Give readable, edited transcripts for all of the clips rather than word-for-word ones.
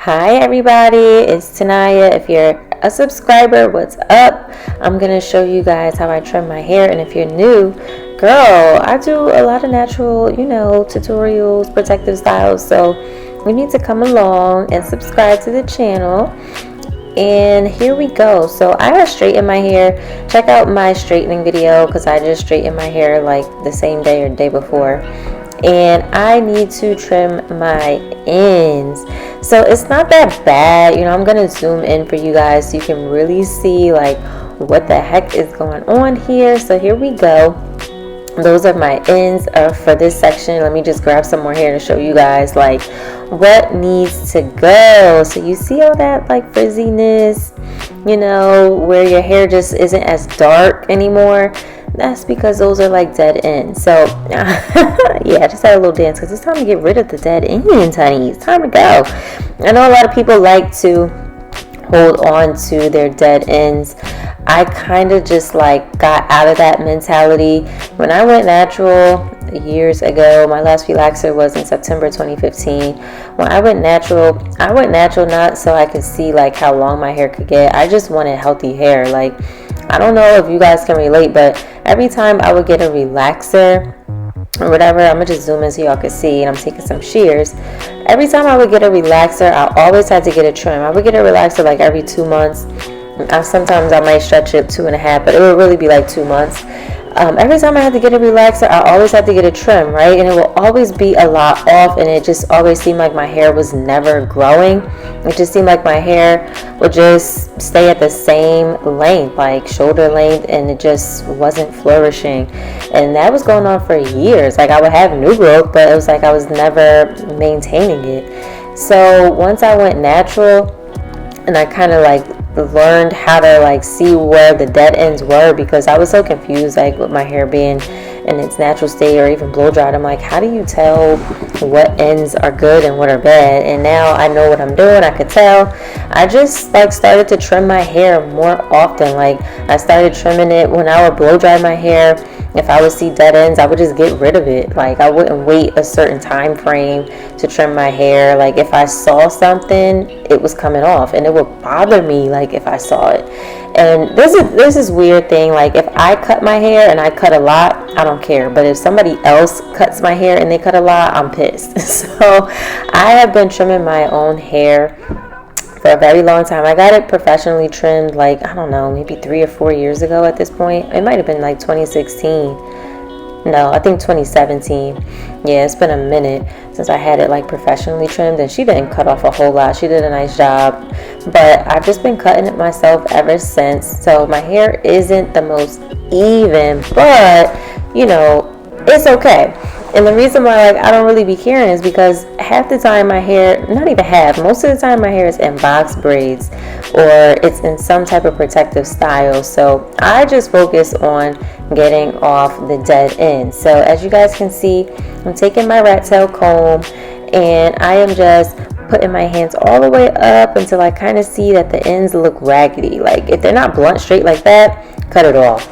Hi everybody, it's Tanaya. If you're a subscriber, what's up? I'm going to show you guys how I trim my hair, and if you're new, girl, I do a lot of natural, tutorials, protective styles, so you need to come along and subscribe to the channel. And here we go. So I have straightened my hair. Check out my straightening video because I just straightened my hair like the same day or day before. And I need to trim my ends. So it's not that bad. I'm gonna zoom in for you guys so you can really see like what the heck is going on here. So here we go. Those are my ends for this section. Let me just grab some more hair to show you guys like what needs to go. So you see all that like frizziness, where your hair just isn't as dark anymore. That's because those are like dead ends. So yeah, I just had a little dance because it's time to get rid of the dead ends, honey. It's time to go. I know a lot of people like to hold on to their dead ends. I kind of just like got out of that mentality. When I went natural years ago, my last relaxer was in September 2015. When I went natural not so I could see like how long my hair could get. I just wanted healthy hair. Like, I don't know if you guys can relate, but every time I would get a relaxer or whatever, I'm gonna just zoom in so y'all can see, and I'm taking some shears. Every time I would get a relaxer, I always had to get a trim. I would get a relaxer like every 2 months. Sometimes I might stretch it 2.5, but it would really be like 2 months. Every time I had to get a relaxer, I always had to get a trim, right? And it will always be a lot off, and it just always seemed like my hair was never growing. It just seemed like my hair would just stay at the same length, like shoulder length, and it just wasn't flourishing. And that was going on for years. Like, I would have new growth, but it was like I was never maintaining it. So once I went natural, and I kind of like learned how to like see where the dead ends were, because I was so confused like with my hair being in its natural state or even blow dried. I'm like, how do you tell what ends are good and what are bad? And now I know what I'm doing. I could tell. I just like started to trim my hair more often. Like, I started trimming it when I would blow dry my hair. If I would see dead ends, I would just get rid of it. Like, I wouldn't wait a certain time frame to trim my hair. Like, if I saw something, it was coming off, and it would bother me like if I saw it. And this is weird thing. Like, if I cut my hair and I cut a lot, I don't care. But if somebody else cuts my hair and they cut a lot, I'm pissed. So I have been trimming my own hair for a very long time. I got it professionally trimmed like, I don't know, maybe 3 or 4 years ago at this point. It might have been like 2016. No, I think 2017. Yeah, it's been a minute since I had it like professionally trimmed, and she didn't cut off a whole lot. She did a nice job, but I've just been cutting it myself ever since. So my hair isn't the most even, but it's okay. And the reason why like I don't really be caring is because half the time my hair, not even half, most of the time my hair is in box braids or it's in some type of protective style. So I just focus on getting off the dead end. So as you guys can see, I'm taking my rat tail comb and I am just putting my hands all the way up until I kind of see that the ends look raggedy. Like, if they're not blunt straight like that, cut it off.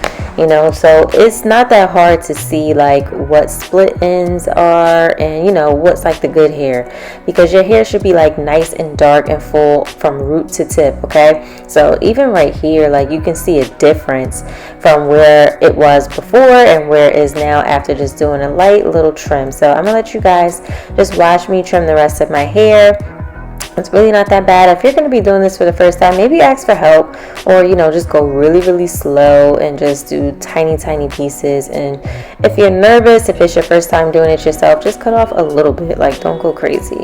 So it's not that hard to see like what split ends are and what's like the good hair, because your hair should be like nice and dark and full from root to tip. Okay, so even right here, like, you can see a difference from where it was before and where it is now after just doing a light little trim. So I'm gonna let you guys just watch me trim the rest of my hair. It's really not that bad. If you're going to be doing this for the first time, maybe ask for help, or just go really, really slow and just do tiny pieces. And if you're nervous, if it's your first time doing it yourself, just cut off a little bit. Like, don't go crazy,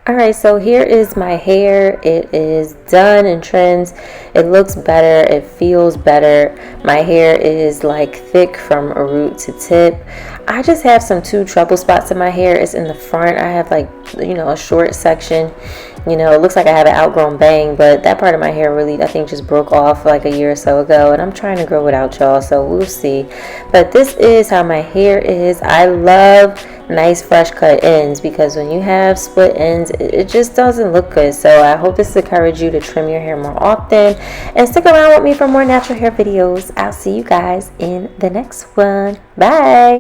Alright, so here is my hair. It is done and trimmed. It looks better. It feels better. My hair is like thick from root to tip. I just have some two trouble spots in my hair. It's in the front. I have like, a short section. It looks like I have an outgrown bang, but that part of my hair really, I think, just broke off like a year or so ago, and I'm trying to grow it out, y'all, so we'll see. But this is how my hair is. I love nice fresh cut ends, because when you have split ends, it just doesn't look good. So I hope this encourages you to trim your hair more often, and stick around with me for more natural hair videos. I'll see you guys in the next one. Bye.